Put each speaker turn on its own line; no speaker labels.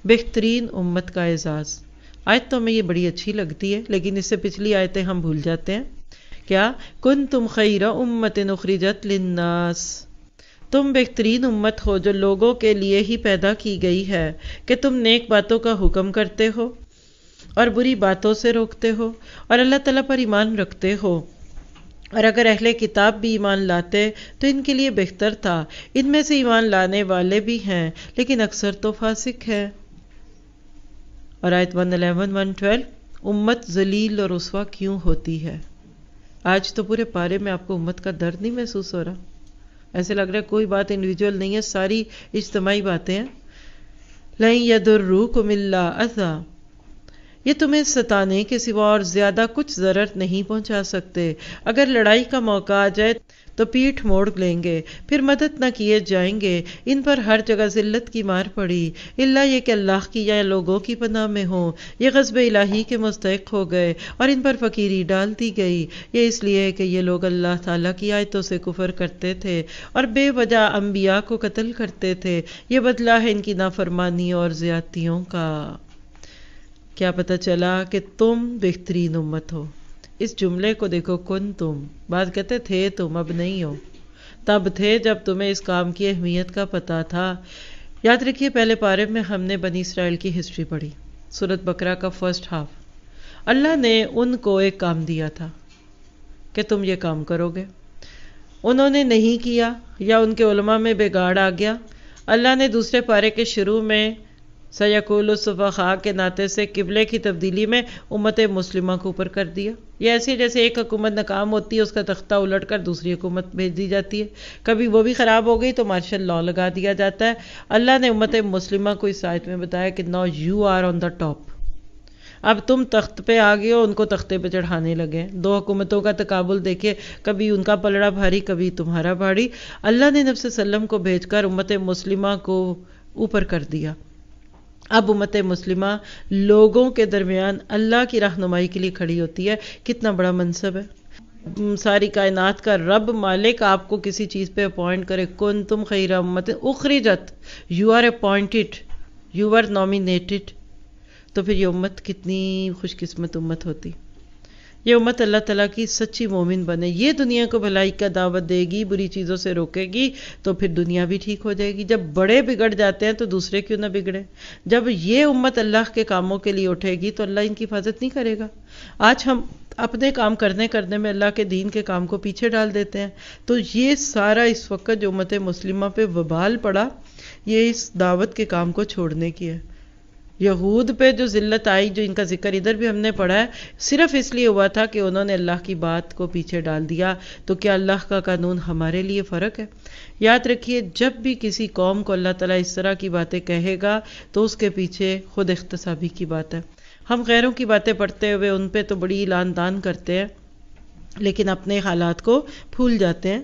بہترین امت کا اعزاز۔ آیت تو ہمیں یہ بڑی اچھی لگتی ہے، لیکن اس سے پچھلی آیتیں ہم بھول جاتے ہیں۔ کیا؟ کنتم خیر امت اخرجت للناس، تم بہترین امت ہو جو لوگوں کے لیے ہی پیدا کی گئی ہے کہ تم نیک باتوں کا حکم کرتے ہو اور بری باتوں سے روکتے ہو اور اللہ تعالیٰ پر ایمان رکھتے ہو۔ اور اگر اہل کتاب بھی ایمان لاتے تو ان کے لیے بہتر تھا، ان میں سے ایمان لانے والے بھی ہیں لیکن اکثر تو فاسق ہے۔ اور آیت 111 112 امت ذلیل اور رسوا کیوں ہوتی ہے؟ آج تو پورے پارے میں آپ کو امت کا درد نہیں محسوس ہو رہا؟ ایسے لگ رہا ہے کوئی بات انڈیویجول نہیں ہے، ساری اجتماعی باتیں ہیں۔ لَن يَضُرُّوكُمْ إِلَّا أَذًى، یہ تمہیں ستانے کے سوا اور زیادہ کچھ ضرر نہیں پہنچا سکتے۔ اگر لڑائی کا موقع آ جائے تو پیٹھ موڑ لیں گے، پھر مدد نہ کیے جائیں گے۔ ان پر ہر جگہ ذلت کی مار پڑی، الا یہ کہ اللہ کی یا لوگوں کی پناہ میں ہوں۔ یہ غضب الہی کے مستحق ہو گئے اور ان پر فقیری ڈال دی گئی۔ یہ اس لیے کہ یہ لوگ اللہ تعالیٰ کی آیتوں سے کفر کرتے تھے اور بے وجہ انبیاء کو قتل کرتے تھے۔ یہ بدلہ ہے ان کی نافرمانی اور زیادتیوں کا۔ کیا پتہ چلا کہ تم بہترین امت ہو؟ اس جملے کو دیکھو، کن تم، بعد کہتے تھے تم، اب نہیں ہو، تب تھے جب تمہیں اس کام کی اہمیت کا پتہ تھا۔ یاد رکھیے پہلے پارے میں ہم نے بنی اسرائیل کی ہسٹری پڑھی، سورۃ بقرہ کا فرسٹ ہاف۔ اللہ نے ان کو ایک کام دیا تھا کہ تم یہ کام کرو گے، انہوں نے نہیں کیا یا ان کے علماء میں بگاڑ آ گیا۔ اللہ نے دوسرے پارے کے شروع میں سَيَقُولُ السُّفَہَاءُ کے ناطے سے قبلے کی تبدیلی میں امت مسلمہ کو اوپر کر دیا۔ یہ ایسے جیسے ایک حکومت ناکام ہوتی ہے، اس کا تختہ الٹ کر دوسری حکومت بھیج دی جاتی ہے، کبھی وہ بھی خراب ہو گئی تو مارشل لاء لگا دیا جاتا ہے۔ اللہ نے امت مسلمہ کو اس آیت میں بتایا کہ now you are on the top، اب تم تخت پہ آ گئے ہو، ان کو تختے پہ چڑھانے لگے۔ دو حکومتوں کا تقابل دیکھے، کبھی ان کا پلڑا بھاری، کبھی تمہارا بھاری۔ اللہ نے نبی صلی اللہ علیہ وسلم کو بھیج کر امت مسلمہ کو اوپر کر دیا۔ اب امت مسلمہ لوگوں کے درمیان اللہ کی رہنمائی کے لیے کھڑی ہوتی ہے۔ کتنا بڑا منصب ہے! ساری کائنات کا رب مالک آپ کو کسی چیز پہ اپوائنٹ کرے، کنتم خیر امت اخرجت، you are appointed, you are nominated, تو پھر یہ امت کتنی خوش قسمت امت ہوتی۔ یہ امت اللہ تعالیٰ کی سچی مومن بنے، یہ دنیا کو بھلائی کا دعوت دے گی، بری چیزوں سے روکے گی، تو پھر دنیا بھی ٹھیک ہو جائے گی۔ جب بڑے بگڑ جاتے ہیں تو دوسرے کیوں نہ بگڑے؟ جب یہ امت اللہ کے کاموں کے لیے اٹھے گی تو اللہ ان کی حفاظت نہیں کرے گا؟ آج ہم اپنے کام کرنے میں اللہ کے دین کے کام کو پیچھے ڈال دیتے ہیں۔ تو یہ سارا اس وقت جو امت مسلمہ پہ وبال پڑا، یہ اس دعوت کے کام کو چھوڑنے کی ہے۔ یہود پہ جو ذلت آئی، جو ان کا ذکر ادھر بھی ہم نے پڑھا ہے، صرف اس لیے ہوا تھا کہ انہوں نے اللہ کی بات کو پیچھے ڈال دیا۔ تو کیا اللہ کا قانون ہمارے لیے فرق ہے؟ یاد رکھیے جب بھی کسی قوم کو اللہ تعالیٰ اس طرح کی باتیں کہے گا تو اس کے پیچھے خود احتسابی کی بات ہے۔ ہم غیروں کی باتیں پڑھتے ہوئے ان پہ تو بڑی اعلان دان کرتے ہیں، لیکن اپنے حالات کو بھول جاتے ہیں۔